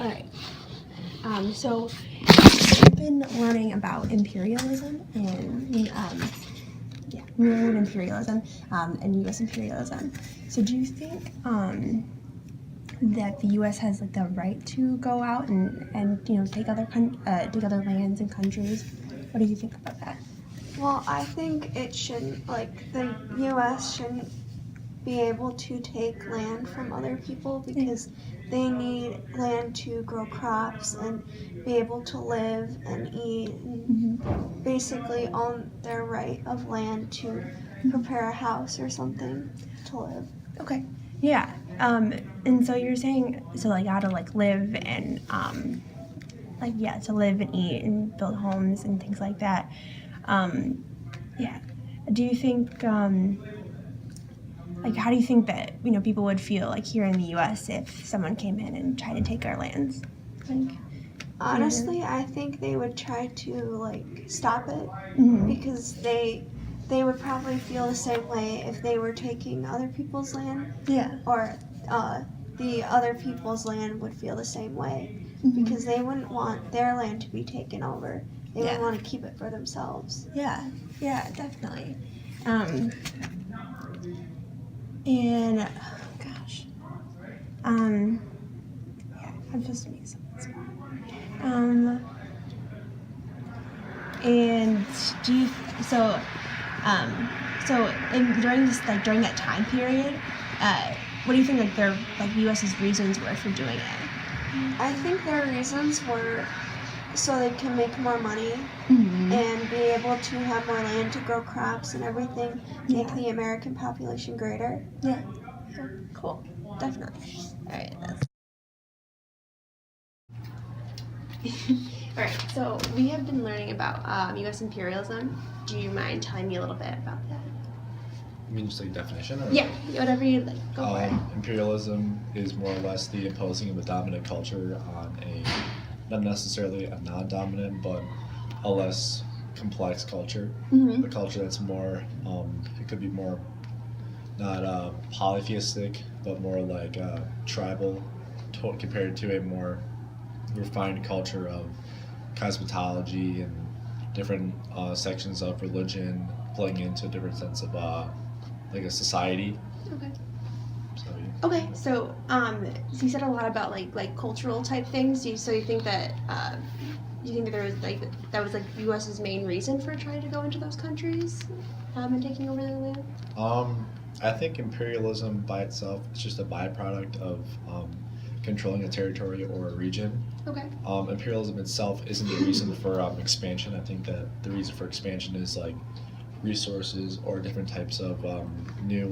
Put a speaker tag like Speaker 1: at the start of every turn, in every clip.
Speaker 1: All right. So we've been learning about imperialism and world imperialism and U.S. imperialism. So do you think that the U.S. has like the right to go out and take take other lands and countries? What do you think about that?
Speaker 2: Well, I think it shouldn't, the U.S. shouldn't be able to take land from other people because they need land to grow crops and be able to live and eat and basically own their right of land to prepare a house or something to live.
Speaker 1: Okay. Yeah. And so you're saying how to live and to live and eat and build homes and things like that. Yeah. Do you think how do you think that people would feel here in the U.S. if someone came in and tried to take our lands?
Speaker 2: Honestly, I think they would try to stop it because they would probably feel the same way if they were taking other people's land.
Speaker 1: Yeah.
Speaker 2: Or the other people's land would feel the same way because they wouldn't want their land to be taken over. They would want to keep it for themselves.
Speaker 1: Yeah, definitely. I'm just making some. And do you during that time period, what do you think their U.S.'s reasons were for doing it?
Speaker 2: I think their reasons were so they can make more money and be able to have more land to grow crops and everything, make the American population greater.
Speaker 1: Yeah. Cool. Definitely. All right. All right. So we have been learning about U.S. imperialism. Do you mind telling me a little bit about that?
Speaker 3: You mean just definition? Or
Speaker 1: Yeah, whatever you like. Go for it.
Speaker 3: Imperialism is more or less the imposing of a dominant culture on not necessarily a non-dominant, but a less complex culture. A culture that's more, it could be more not polytheistic, but more tribal, compared to a more refined culture of cosmetology and different sections of religion playing into a different sense of a society.
Speaker 1: Okay.
Speaker 3: So yeah.
Speaker 1: Okay, so you said a lot about cultural type things. So you think that there was that was U.S.'s main reason for trying to go into those countries and taking over their land?
Speaker 3: I think imperialism by itself is just a byproduct of controlling a territory or a region.
Speaker 1: Okay.
Speaker 3: Imperialism itself isn't the reason for expansion. I think that the reason for expansion is resources or different types of new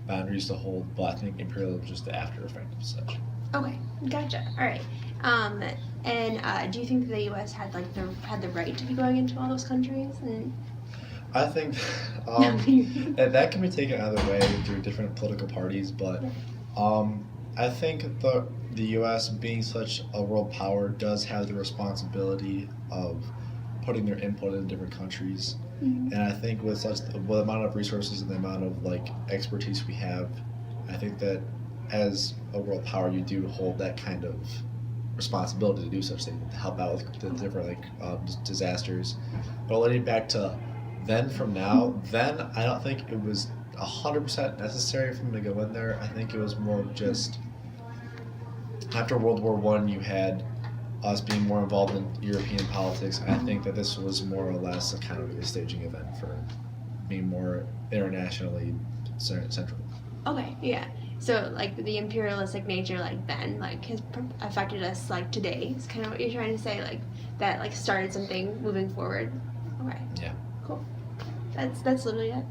Speaker 3: boundaries to hold. But I think imperialism is just the after effect of such.
Speaker 1: Okay, gotcha. All right. And do you think that the U.S. had the right to be going into all those countries? And
Speaker 3: I think that can be taken either way through different political parties, but I think the U.S. being such a world power does have the responsibility of putting their input in different countries. And I think with the amount of resources and the amount of expertise we have, I think that as a world power, you do hold that kind of responsibility to do such things, to help out with the different disasters. But relating back to then from now, then I don't think it was 100% necessary for me to go in there. I think it was more of just after World War I, you had us being more involved in European politics. I think that this was more or less a kind of a staging event for being more internationally central.
Speaker 1: Okay, yeah. So the imperialistic nature then has affected us today. Is kind of what you're trying to say, that started something moving forward. Okay.
Speaker 3: Yeah.
Speaker 1: Cool. That's literally it.